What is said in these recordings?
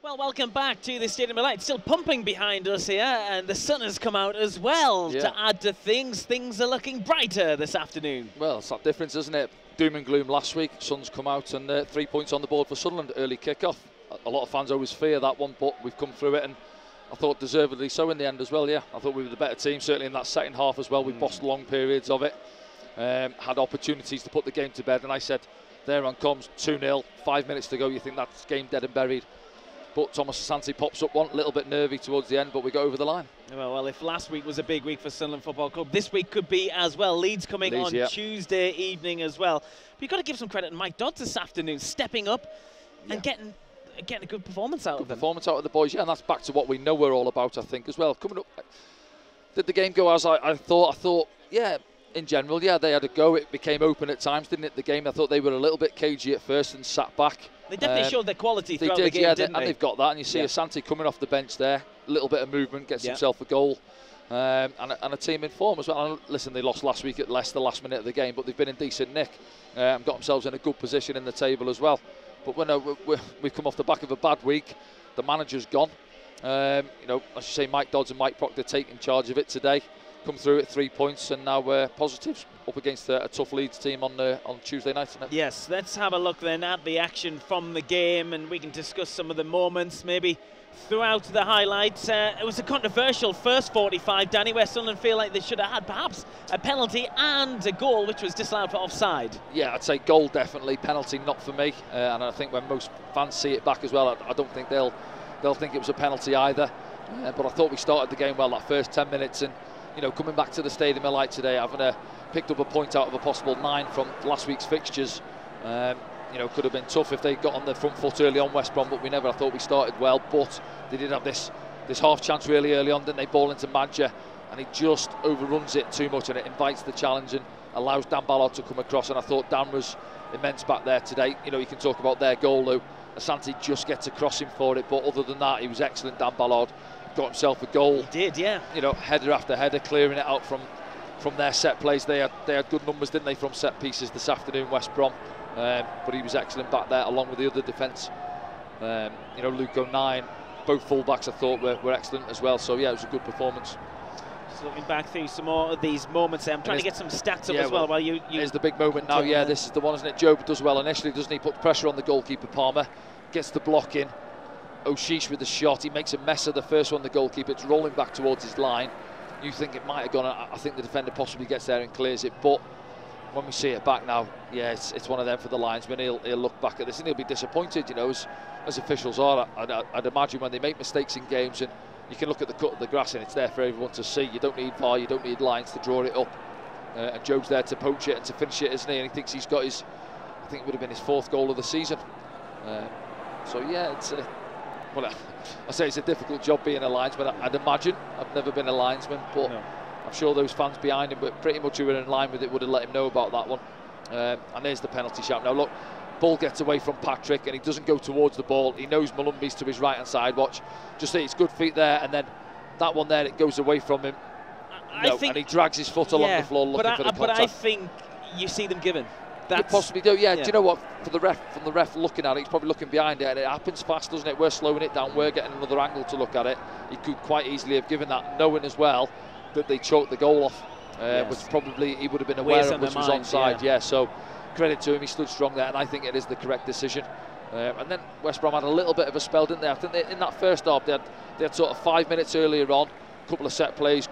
Well, welcome back to the Stadium of Light. Still pumping behind us here, and the sun has come out as well to add to things. Things are looking brighter this afternoon. Well, it's that difference, isn't it? Doom and gloom last week, sun's come out, and 3 points on the board for Sunderland, early kick-off. A lot of fans always fear that one, but we've come through it, and I thought deservedly so in the end as well, yeah. I thought we were the better team, certainly in that second half as well. We bossed long periods of it, had opportunities to put the game to bed, and I said, there on comms, 2-0, 5 minutes to go, you think that's game dead and buried. But Thomas Asante pops up one, a little bit nervy towards the end, but we got over the line. Well, if last week was a big week for Sunderland Football Club, this week could be as well. Leeds coming on Tuesday evening as well. But you've got to give some credit to Mike Dodds this afternoon, stepping up and getting a good performance out of them. Performance out of the boys, yeah, and that's back to what we know we're all about, I think, as well. Coming up, did the game go as I thought? I thought, yeah, in general, yeah, they had a go. It became open at times, didn't it, the game? I thought they were a little bit cagey at first and sat back. They definitely showed their quality throughout the game, didn't they? And they've got that, and you see Asante coming off the bench there, a little bit of movement, gets himself a goal, and a team in form as well. And listen, they lost last week at Leicester, last minute of the game, but they've been in decent nick, got themselves in a good position in the table as well. But we've come off the back of a bad week. The manager's gone. You know, as you say, Mike Dodds and Mike Proctor taking charge of it today. Come through at 3 points, and now we're positives up against a tough Leeds team on Tuesday night, isn't it? Yes, let's have a look then at the action from the game, and we can discuss some of the moments maybe throughout the highlights. It was a controversial first 45, Danny, where Sunderland feel like they should have had perhaps a penalty and a goal, which was disallowed for offside. Yeah, I'd say goal definitely, penalty not for me, and I think when most fans see it back as well, I don't think they'll think it was a penalty either. But I thought we started the game well that first 10 minutes, and you know, coming back to the Stadium of Light today, having picked up a point out of a possible 9 from last week's fixtures. You know, could have been tough if they got on the front foot early on, West Brom, but we never. I thought we started well, but they did have this half chance really early on, didn't they? Ball into Madja, and he just overruns it too much, and it invites the challenge and allows Dan Ballard to come across. And I thought Dan was immense back there today. You know, you can talk about their goal, though. Asante just gets across him for it, but other than that, he was excellent. Dan Ballard got himself a goal. He did, yeah. You know, header after header, clearing it out from their set plays. They had good numbers, didn't they, from set pieces this afternoon, West Brom. But he was excellent back there, along with the other defence. You know, Luke O'Nien, both fullbacks I thought were excellent as well. So yeah, it was a good performance. Just looking back through some more of these moments there. I'm trying to get some stats up as well. While you here's the big moment now. Yeah, this is the one, isn't it? Job does well initially, doesn't he? Puts pressure on the goalkeeper, Palmer. Gets the block in. Oshish with the shot. He makes a mess of the first one, the goalkeeper. It's rolling back towards his line. You think it might have gone. I think the defender possibly gets there and clears it. But when we see it back now, yeah, it's one of them for the linesman. He'll look back at this and he'll be disappointed, you know, as officials are. I'd imagine when they make mistakes in games, and you can look at the cut of the grass and it's there for everyone to see. You don't need VAR, you don't need lines to draw it up. And Job's there to poach it and to finish it, isn't he? And he thinks he's got his, I think it would have been his 4th goal of the season. So yeah, it's well, I say it's a difficult job being a linesman. I'd imagine. I've never been a linesman, but no. I'm sure those fans behind him, but pretty much who were in line with it, would have let him know about that one. And there's the penalty shout. Now look, ball gets away from Patrick and he doesn't go towards the ball. He knows Malumbi's to his right hand side. Watch, just say it's good feet there, and then that one there, it goes away from him. And he drags his foot along the floor looking for the contact. But I think you see them given. You possibly do, yeah. Do you know what? From the ref looking at it, he's probably looking behind it, and it happens fast, doesn't it? We're slowing it down, we're getting another angle to look at it. He could quite easily have given that, knowing as well that they choked the goal off, which probably he would have been aware of, which was onside. Yeah, so credit to him, he stood strong there, and I think it is the correct decision. And then West Brom had a little bit of a spell, didn't they? I think in that first half they had sort of 5 minutes earlier on, a couple of set plays.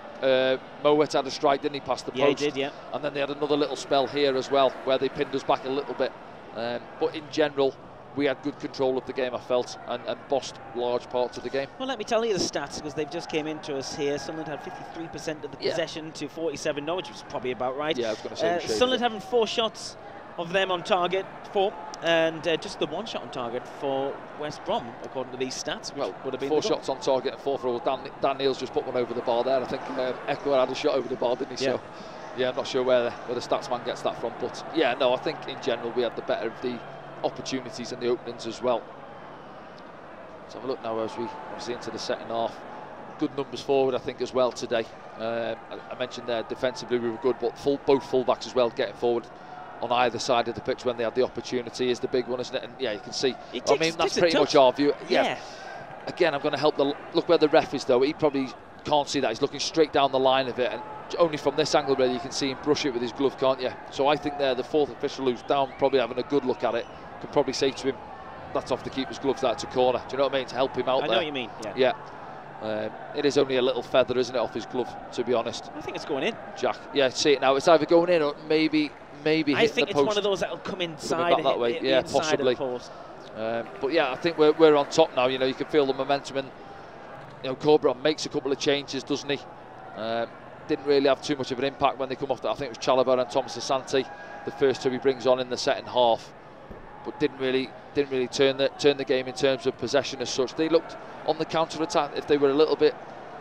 Mowat had a strike, didn't he, past the post? Yeah, he did, yeah. And then they had another little spell here as well, where they pinned us back a little bit. But in general, we had good control of the game, I felt, and bossed large parts of the game. Well, let me tell you the stats, because they've just came into us here. Sunderland had 53% of the possession to 47 Norwich, which is probably about right. Yeah, I was going to say Sunderland having 4 shots of them on target, 4, and just the 1 shot on target for West Brom, according to these stats. Well, would have been 4 shots on target and 4 for all. Dan Neal's just put one over the bar there. I think Echo had a shot over the bar, didn't he? Yeah. So, yeah, I'm not sure where the stats man gets that from, but yeah, no, I think in general we had the better of the opportunities and the openings as well. Let's have a look now as we obviously into the second half. Good numbers forward, I think, as well today. I mentioned there defensively we were good, but both fullbacks as well getting forward on either side of the pitch when they had the opportunity is the big one, isn't it? And yeah, you can see. I mean, that's pretty much our view. Yeah. again, I'm going to help look where the ref is though. He probably can't see that. He's looking straight down the line of it, and only from this angle really you can see him brush it with his glove, can't you? So I think there, the fourth official who's down, probably having a good look at it, can probably say to him, that's off the keeper's gloves, that's a corner. Do you know what I mean? To help him out there. I know what you mean, yeah. Yeah. It is only a little feather, isn't it, off his glove, to be honest. I think it's going in. Jack, yeah, see it now. It's either going in or maybe I think it's one of those that'll come inside that way. Yeah, possibly. Of the post. But yeah, I think we're on top now. You know, you can feel the momentum, and you know, Corbron makes a couple of changes, doesn't he? Didn't really have too much of an impact when they come off. I think it was Chalobah and Thomas Asante, the first two he brings on in the second half, but didn't really turn the game in terms of possession as such. They looked on the counter attack. If they were a little bit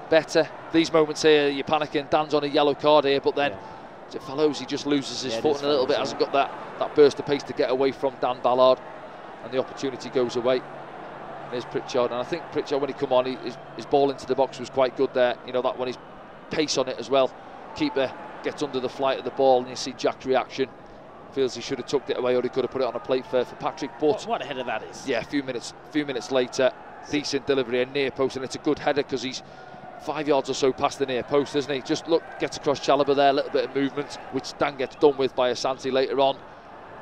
better, these moments here, you're panicking. Dan's on a yellow card here, but then. Yeah. It follows, he just loses his foot a little bit, hasn't got that burst of pace to get away from Dan Ballard, and the opportunity goes away. There's Pritchard, and I think Pritchard, when he come on, his ball into the box was quite good there. You know, that one, his pace on it as well. Keeper gets under the flight of the ball, and you see Jack's reaction. Feels he should have tucked it away, or he could have put it on a plate for Patrick. But what a header that is! Yeah, a few minutes later, decent delivery, a near post, and it's a good header because he's 5 yards or so past the near post, isn't he? Just look, gets across Chalobah there, a little bit of movement, which Dan gets done with by Asante later on.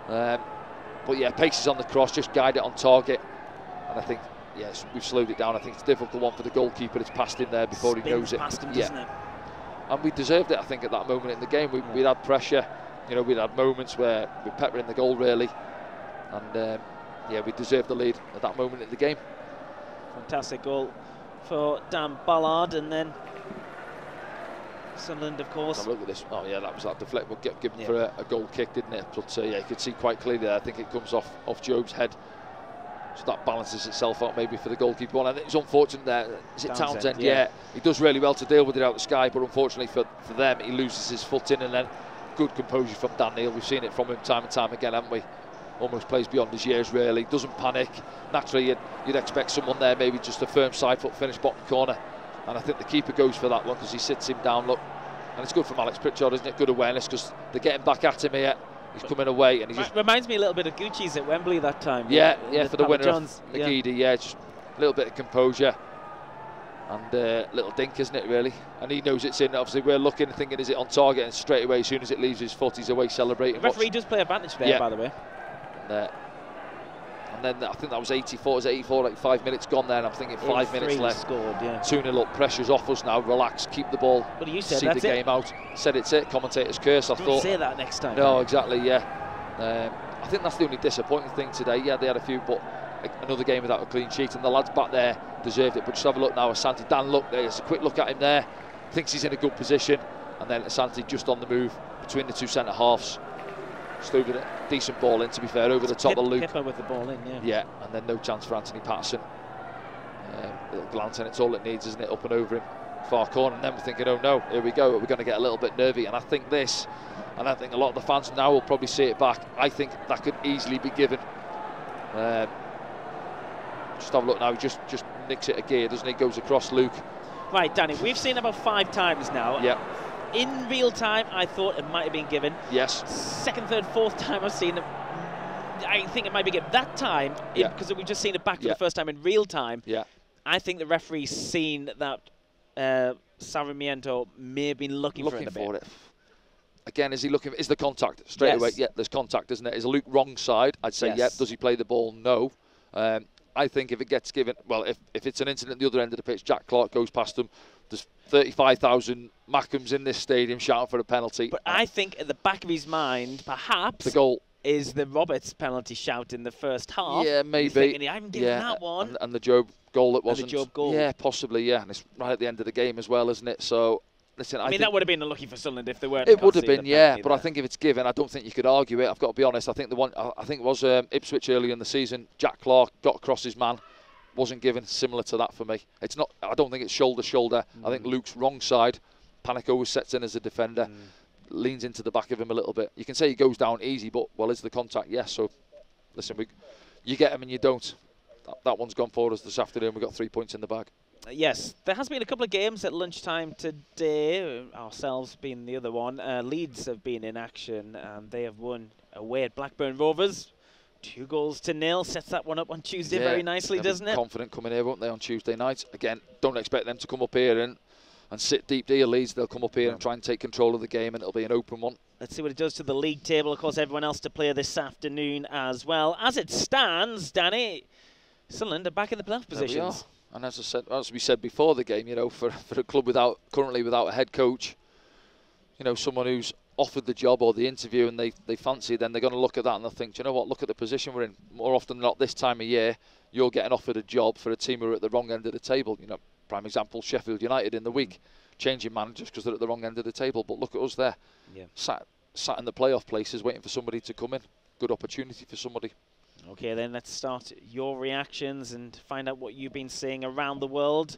But yeah, pace is on the cross, just guide it on target. And I think, yes, we've slowed it down. I think it's a difficult one for the goalkeeper. It's passed in there before he knows it. Past him, doesn't it? And we deserved it, I think, at that moment in the game. We'd had pressure, you know, we'd had moments where we're peppering the goal, really. And yeah, we deserved the lead at that moment in the game. Fantastic goal for Dan Ballard, and then Sunderland, of course. Have a look at this. Oh yeah, that was that deflect. We'll get given for a goal kick, didn't it? But yeah, you could see quite clearly there. I think it comes off Job's head, so that balances itself out maybe for the goalkeeper one. And it's unfortunate there. Is it Townsend? Yeah, he does really well to deal with it out the sky, but unfortunately for them, he loses his foot in, and then good composure from Dan Neil. We've seen it from him time and time again, haven't we? Almost plays beyond his years, really. Doesn't panic. Naturally, you'd expect someone there, maybe just a firm side foot finish bottom corner. And I think the keeper goes for that one because he sits him down, look. And it's good from Alex Pritchard, isn't it? Good awareness because they're getting back at him here. He's coming away, and he just reminds me a little bit of Gucci's at Wembley that time. Yeah, for the winner of Nagidi, yeah, just a little bit of composure. And a little dink, isn't it, really? And he knows it's in. Obviously, we're looking and thinking, is it on target? And straight away, as soon as it leaves his foot, he's away celebrating. The referee does play advantage there, by the way. And then I think that was 84, was 84, like 5 minutes gone there, and I'm thinking 5 minutes left. Scored, yeah. 2-0 up, pressure's off us now, relax, keep the ball, see the game out. Said it's it, commentator's curse, I thought. Say that next time. No, exactly, yeah. I think that's the only disappointing thing today. Yeah, they had a few, but another game without a clean sheet, and the lads back there deserved it. But just have a look now, Asante. Dan, look, there's a quick look at him there, thinks he's in a good position, and then Asante just on the move between the two centre-halves. Just over the decent ball in, to be fair, over the top of Luke. Pippa with the ball in, yeah. Yeah, and then no chance for Anthony Patterson. Little glance, and it's all it needs, isn't it? Up and over him, far corner, and then we're thinking, oh no, here we go. We're going to get a little bit nervy, and I think this, and I think a lot of the fans now will probably see it back. I think that could easily be given. Just have a look now. He just nicks it a gear, doesn't he? Goes across Luke. Right, Danny. We've seen about 5 times now. Yeah. In real time, I thought it might have been given. Yes. Second, third, fourth time I've seen it. I think it might be given. That time, because we've just seen it back for the first time in real time. Yeah. I think the referee's seen that Sarmiento may have been looking for it a bit. Again, is he looking? Is the contact straight away? Yeah, there's contact, isn't it? Is Luke wrong side? I'd say yeah. Does he play the ball? No. I think if it gets given, well, if it's an incident at the other end of the pitch, Jack Clark goes past them. There's 35,000 Mackhams in this stadium shouting for a penalty. But I think at the back of his mind, perhaps, the goal is the Roberts penalty shout in the first half. Yeah, maybe. Thinking, I haven't given that one. And the Job goal that wasn't. And the Job goal. Yeah, possibly, yeah. And it's right at the end of the game as well, isn't it? So, listen, I mean, that would have been unlucky for Sunderland if they weren't. It would have been, yeah. But I think if it's given, I don't think you could argue it. I've got to be honest. I think the one, I think it was Ipswich earlier in the season. Jack Clark got across his man. Wasn't given, similar to that for me. It's not. I don't think it's shoulder. I think Luke's wrong side. Panic always sets in as a defender, leans into the back of him a little bit. You can say he goes down easy, but well, is the contact? Yes. So, listen, you get him and you don't. That one's gone for us this afternoon. We've got 3 points in the bag. Yes, there has been a couple of games at lunchtime today, ourselves being the other one. Leeds have been in action, and they have won away at Blackburn Rovers. 2-0 sets that one up on Tuesday very nicely, doesn't it? Confident coming here, won't they, on Tuesday night? Again, don't expect them to come up here and sit deep dear Leeds. They'll come up here and try and take control of the game, and it'll be an open one. Let's see what it does to the league table. Of course, everyone else to play this afternoon as well. As it stands, Danny, Sunderland are back in the playoff positions. And as we said before the game, you know, for a club currently without a head coach, you know, someone who's offered the job or the interview and they fancy, then they're going to look at that and they'll think, do you know what, look at the position we're in. More often than not this time of year, you're getting offered a job for a team who are at the wrong end of the table. You know, prime example, Sheffield United in the week, changing managers because they're at the wrong end of the table. But look at us there, sat in the playoff places waiting for somebody to come in. Good opportunity for somebody. Okay, then let's start your reactions and find out what you've been seeing around the world.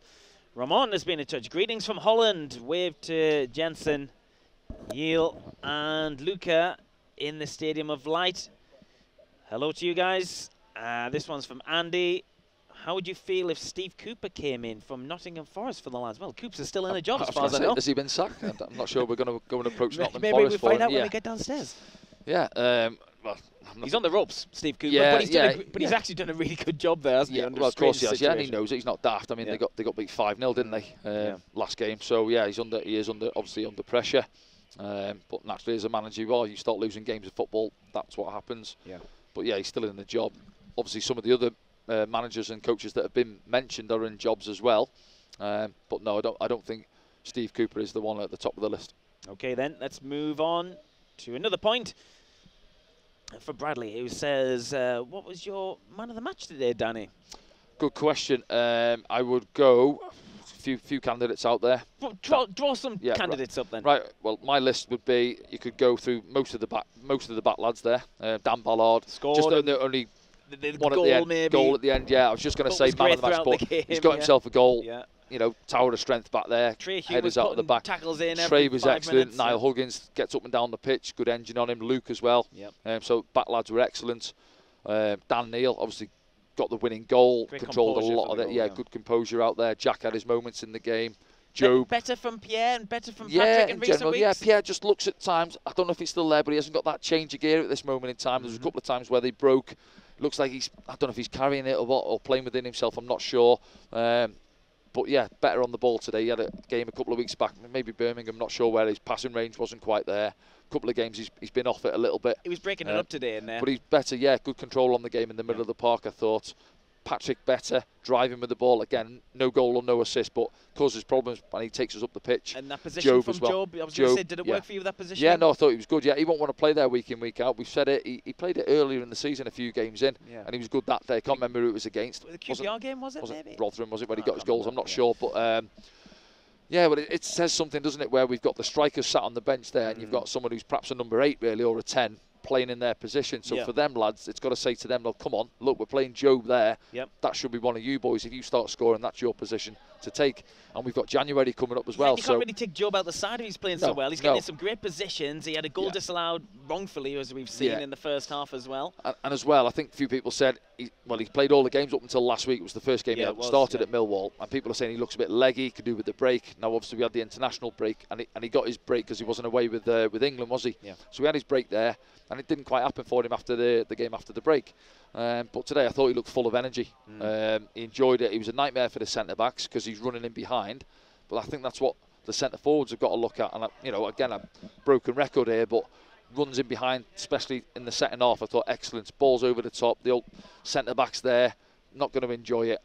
Ramon has been in touch. Greetings from Holland. Wave to Jensen, Yeel and Luca in the Stadium of Light. Hello to you guys. This one's from Andy. How would you feel if Steve Cooper came in from Nottingham Forest for the lads? Well, Cooper's still in the job as far as I know. Has he been sacked? I'm not sure we're going to go and approach Nottingham Maybe Forest. Maybe we'll find out when we get downstairs. Yeah. Well, he's on the ropes, Steve Cooper, yeah, but he's actually done a really good job there, hasn't he? Well, of course he has. Yeah, and he knows it. He's not daft. I mean, they got beat 5-0, didn't they, last game? So yeah, he is obviously under pressure. But naturally, as a manager, well, you start losing games of football. That's what happens. Yeah. But yeah, he's still in the job. Obviously, some of the other managers and coaches that have been mentioned are in jobs as well. But no, I don't think Steve Cooper is the one at the top of the list. Okay, then let's move on to another point for Bradley, who says, "What was your man of the match today, Danny?" Good question. I would go. Few candidates out there. Draw some candidates up then. Right. Well, my list would be, you could go through most of the back lads there. Dan Ballard scored. Just only one at the end. Maybe. Goal at the end. Yeah, I was just going to say man of the match, but he's got himself a goal. Yeah. You know, tower of strength back there. Headers out of the back. Tackles in. Trey was excellent. Niall Huggins gets up and down the pitch. Good engine on him. Luke as well. Yep. So back lads were excellent. Dan Neil obviously got the winning goal, controlled a lot of it. Yeah, good composure out there. Jack had his moments in the game. Job. Better from Pierre and better from Patrick in recent weeks. Yeah, Pierre just looks at times. I don't know if he's still there, but he hasn't got that change of gear at this moment in time. There's a couple of times where they broke. Looks like I don't know if he's carrying it or what, or playing within himself. I'm not sure. But yeah, better on the ball today. He had a game a couple of weeks back, maybe Birmingham. Not sure where his passing range wasn't quite there. A couple of games he's been off it a little bit. He was breaking it up today in there. But he's better, yeah. Good control on the game in the middle of the park, I thought. Patrick better, driving with the ball. Again, no goal or no assist, but causes problems when he takes us up the pitch. And that position from Job, I was going to say, did it work for you, that position? Yeah, no, I thought he was good. Yeah, he won't want to play there week in, week out. We've said it. He played it earlier in the season, a few games in, and he was good that day. I can't remember who it was against. The QPR game, was it, maybe? Rotherham, was it, when he got his goals? I'm not sure, but... yeah, but it says something, doesn't it, where we've got the strikers sat on the bench there, and you've got someone who's perhaps a number 8, really, or a 10, playing in their position. So for them lads, it's got to say to them, well, come on, look, we're playing Job there. That should be one of you boys. If you start scoring, that's your position to take. And we've got January coming up as well. You can't really take Job out the side if he's playing so well. He's getting in some great positions. He had a goal disallowed wrongfully, as we've seen in the first half as well. And as well, I think a few people said, he played all the games up until last week. It was the first game he started at Millwall. And people are saying he looks a bit leggy, could do with the break. Now, obviously, we had the international break, and he got his break because he wasn't away with England, was he? Yeah. So we had his break there, and it didn't quite happen for him after the game after the break. But today I thought he looked full of energy. He enjoyed it. He was a nightmare for the centre-backs because he's running in behind. But I think that's what the centre-forwards have got to look at. And, again, a broken record here, but runs in behind, especially in the second half, I thought excellent. Balls over the top, the old centre-backs there. Not going to enjoy it,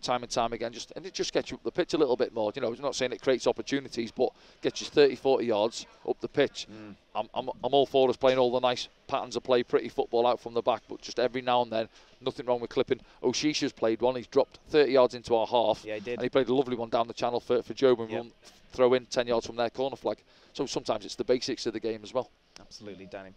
time and time again. And it just gets you up the pitch a little bit more. I'm not saying it creates opportunities, but gets you 30, 40 yards up the pitch. I'm all for us playing all the nice patterns of play, pretty football out from the back, but just every now and then, nothing wrong with clipping. Oshisha's played one. He's dropped 30 yards into our half. Yeah, he did. And he played a lovely one down the channel for Job and run, throw in 10 yards from their corner flag. So sometimes it's the basics of the game as well. Absolutely, Danny.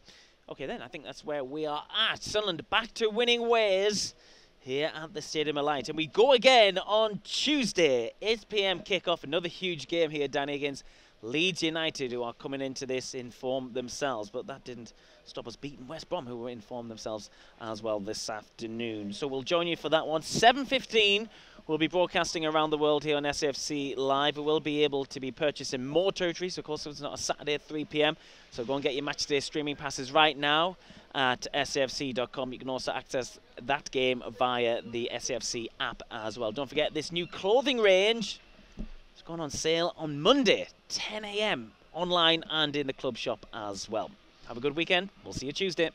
Okay, then I think that's where we are at. Sunderland back to winning ways here at the Stadium of Light. And we go again on Tuesday, 8 p.m. kickoff. Another huge game here, Danny, against Leeds United, who are coming into this in form themselves. But that didn't stop us beating West Brom, who were in form themselves as well this afternoon. So we'll join you for that one. 7:15, We'll be broadcasting around the world here on SFC Live. We will be able to be purchasing more territories. Of course, it's not a Saturday at 3 p.m. So go and get your matchday streaming passes right now at sfc.com. You can also access that game via the SFC app as well. Don't forget this new clothing range. It's going on sale on Monday, 10 a.m. online and in the club shop as well. Have a good weekend. We'll see you Tuesday.